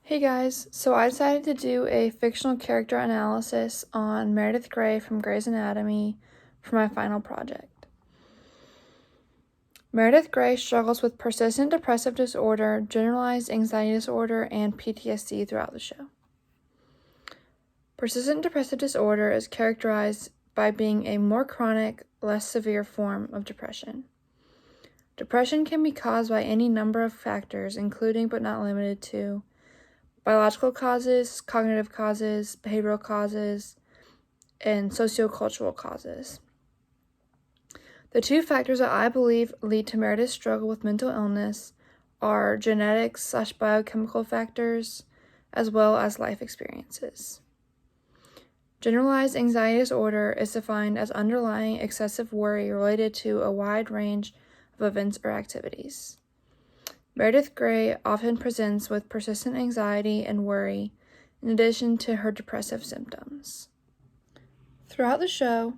Hey guys, so I decided to do a fictional character analysis on Meredith Grey from Grey's Anatomy for my final project. Meredith Grey struggles with persistent depressive disorder, generalized anxiety disorder, and PTSD throughout the show. Persistent depressive disorder is characterized by being a more chronic, less severe form of depression. Depression can be caused by any number of factors, including but not limited to biological causes, cognitive causes, behavioral causes, and sociocultural causes. The two factors that I believe lead to Meredith's struggle with mental illness are genetics/biochemical factors, as well as life experiences. Generalized anxiety disorder is defined as underlying excessive worry related to a wide range of events or activities. Meredith Grey often presents with persistent anxiety and worry, in addition to her depressive symptoms. Throughout the show,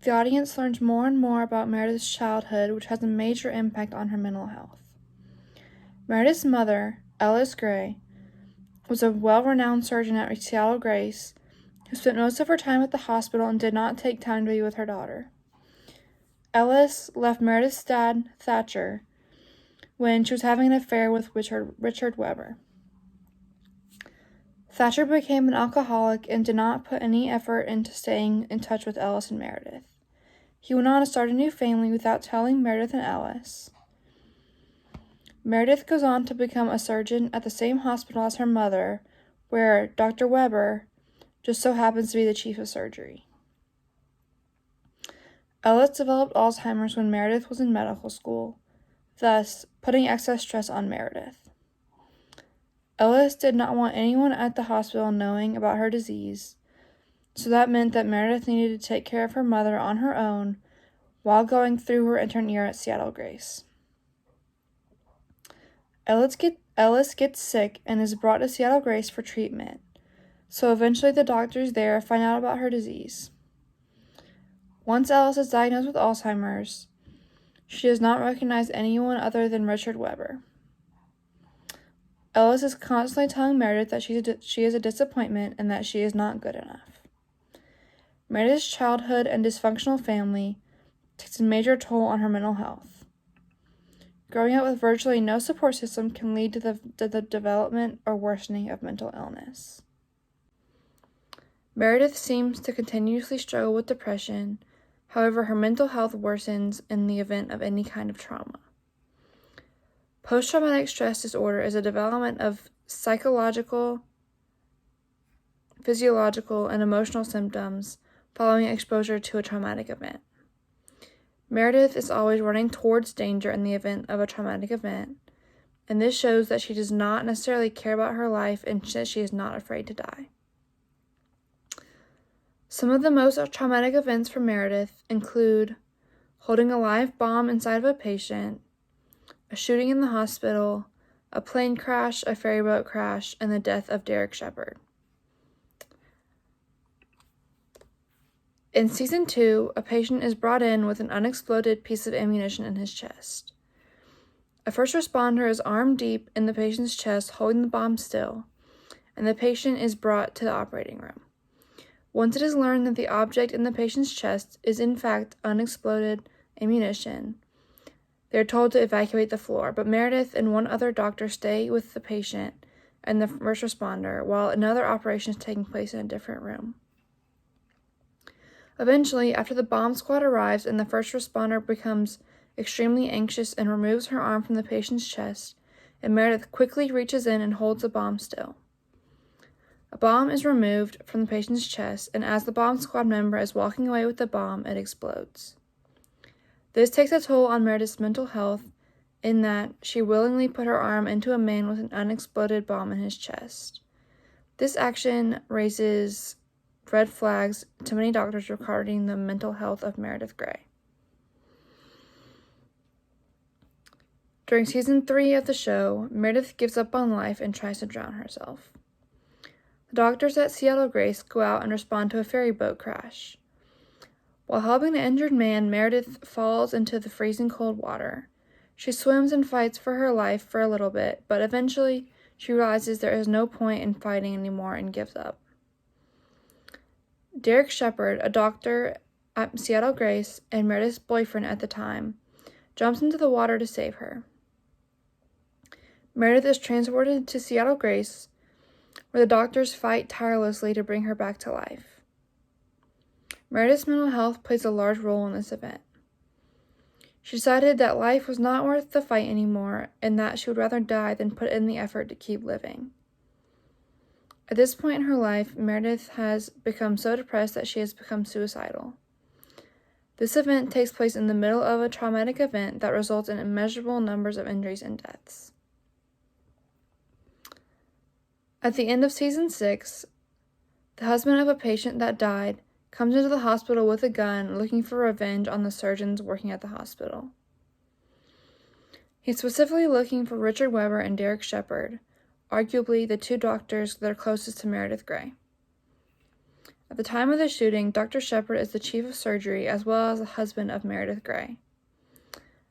the audience learns more and more about Meredith's childhood, which has a major impact on her mental health. Meredith's mother, Ellis Grey, was a well-renowned surgeon at Seattle Grace who spent most of her time at the hospital and did not take time to be with her daughter. Ellis left Meredith's dad, Thatcher, when she was having an affair with Richard Weber. Thatcher became an alcoholic and did not put any effort into staying in touch with Ellis and Meredith. He went on to start a new family without telling Meredith and Ellis. Meredith goes on to become a surgeon at the same hospital as her mother, where Dr. Weber just so happens to be the chief of surgery. Ellis developed Alzheimer's when Meredith was in medical school, thus putting excess stress on Meredith. Ellis did not want anyone at the hospital knowing about her disease, so that meant that Meredith needed to take care of her mother on her own while going through her intern year at Seattle Grace. Ellis gets sick and is brought to Seattle Grace for treatment, so eventually the doctors there find out about her disease. Once Ellis is diagnosed with Alzheimer's, she does not recognize anyone other than Richard Weber. Ellis is constantly telling Meredith that she is a disappointment and that she is not good enough. Meredith's childhood and dysfunctional family takes a major toll on her mental health. Growing up with virtually no support system can lead to the development or worsening of mental illness. Meredith seems to continuously struggle with depression. However, her mental health worsens in the event of any kind of trauma. Post-traumatic stress disorder is a development of psychological, physiological, and emotional symptoms following exposure to a traumatic event. Meredith is always running towards danger in the event of a traumatic event, and this shows that she does not necessarily care about her life and that she is not afraid to die. Some of the most traumatic events for Meredith include holding a live bomb inside of a patient, a shooting in the hospital, a plane crash, a ferry boat crash, and the death of Derek Shepherd. In Season 2, a patient is brought in with an unexploded piece of ammunition in his chest. A first responder is arm deep in the patient's chest holding the bomb still, and the patient is brought to the operating room. Once it is learned that the object in the patient's chest is in fact unexploded ammunition, they are told to evacuate the floor, but Meredith and one other doctor stay with the patient and the first responder while another operation is taking place in a different room. Eventually, after the bomb squad arrives and the first responder becomes extremely anxious and removes her arm from the patient's chest, and Meredith quickly reaches in and holds the bomb still. A bomb is removed from the patient's chest, and as the bomb squad member is walking away with the bomb, it explodes. This takes a toll on Meredith's mental health in that she willingly put her arm into a man with an unexploded bomb in his chest. This action raises red flags to many doctors regarding the mental health of Meredith Grey. During Season 3 of the show, Meredith gives up on life and tries to drown herself. The doctors at Seattle Grace go out and respond to a ferry boat crash. While helping the injured man, Meredith falls into the freezing cold water. She swims and fights for her life for a little bit, but eventually she realizes there is no point in fighting anymore and gives up. Derek Shepard, a doctor at Seattle Grace and Meredith's boyfriend at the time, jumps into the water to save her. Meredith is transported to Seattle Grace, where the doctors fight tirelessly to bring her back to life. Meredith's mental health plays a large role in this event. She decided that life was not worth the fight anymore and that she would rather die than put in the effort to keep living. At this point in her life, Meredith has become so depressed that she has become suicidal. This event takes place in the middle of a traumatic event that results in immeasurable numbers of injuries and deaths. At the end of season 6, the husband of a patient that died comes into the hospital with a gun looking for revenge on the surgeons working at the hospital. He's specifically looking for Richard Weber and Derek Shepard, arguably the two doctors that are closest to Meredith Grey. At the time of the shooting, Dr. Shepard is the chief of surgery as well as the husband of Meredith Grey.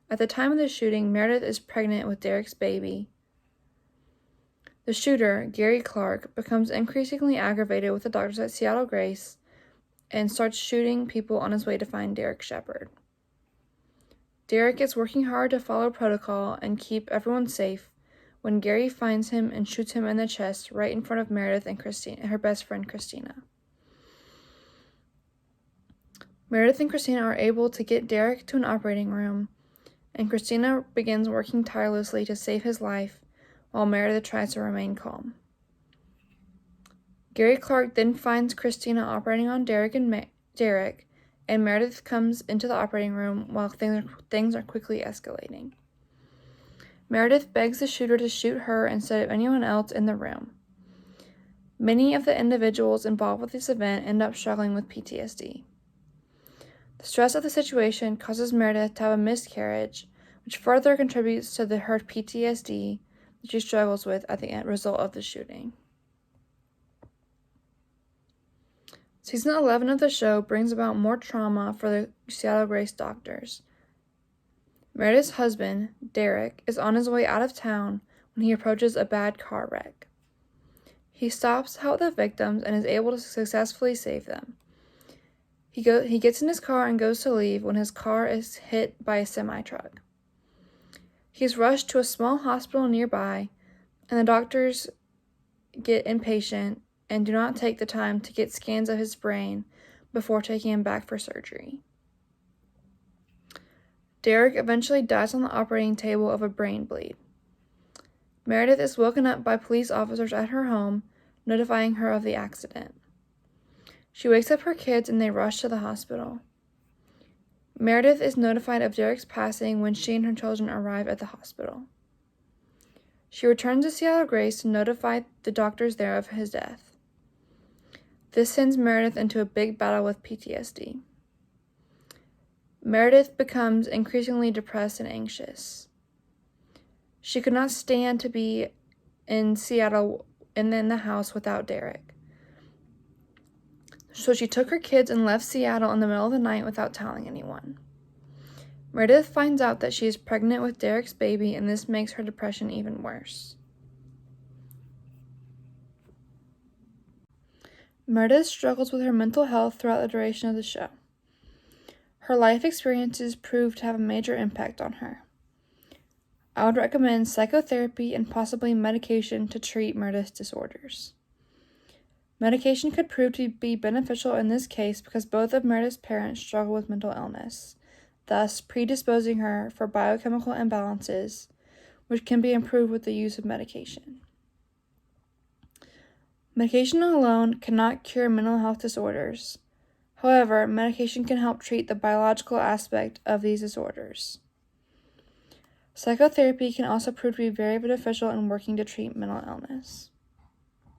At the time of the shooting, Meredith is pregnant with Derek's baby. The shooter, Gary Clark, becomes increasingly aggravated with the doctors at Seattle Grace and starts shooting people on his way to find Derek Shepard. Derek is working hard to follow protocol and keep everyone safe when Gary finds him and shoots him in the chest right in front of Meredith and Christina, her best friend Christina. Meredith and Christina are able to get Derek to an operating room, and Christina begins working tirelessly to save his life while Meredith tries to remain calm. Gary Clark then finds Christina operating on Derek, and Meredith comes into the operating room while things are quickly escalating. Meredith begs the shooter to shoot her instead of anyone else in the room. Many of the individuals involved with this event end up struggling with PTSD. The stress of the situation causes Meredith to have a miscarriage, which further contributes to her PTSD that she struggles with at the end result of the shooting. Season 11 of the show brings about more trauma for the Seattle Grace doctors. Meredith's husband, Derek, is on his way out of town when he approaches a bad car wreck. He stops to help the victims and is able to successfully save them. He gets in his car and goes to leave when his car is hit by a semi-truck. He is rushed to a small hospital nearby, and the doctors get impatient and do not take the time to get scans of his brain before taking him back for surgery. Derek eventually dies on the operating table of a brain bleed. Meredith is woken up by police officers at her home, notifying her of the accident. She wakes up her kids and they rush to the hospital. Meredith is notified of Derek's passing when she and her children arrive at the hospital. She returns to Seattle Grace to notify the doctors there of his death. This sends Meredith into a big battle with PTSD. Meredith becomes increasingly depressed and anxious. She could not stand to be in Seattle and in the house without Derek. So she took her kids and left Seattle in the middle of the night without telling anyone. Meredith finds out that she is pregnant with Derek's baby, and this makes her depression even worse. Meredith struggles with her mental health throughout the duration of the show. Her life experiences prove to have a major impact on her. I would recommend psychotherapy and possibly medication to treat Meredith's disorders. Medication could prove to be beneficial in this case because both of Meredith's parents struggle with mental illness, thus predisposing her for biochemical imbalances, which can be improved with the use of medication. Medication alone cannot cure mental health disorders. However, medication can help treat the biological aspect of these disorders. Psychotherapy can also prove to be very beneficial in working to treat mental illness.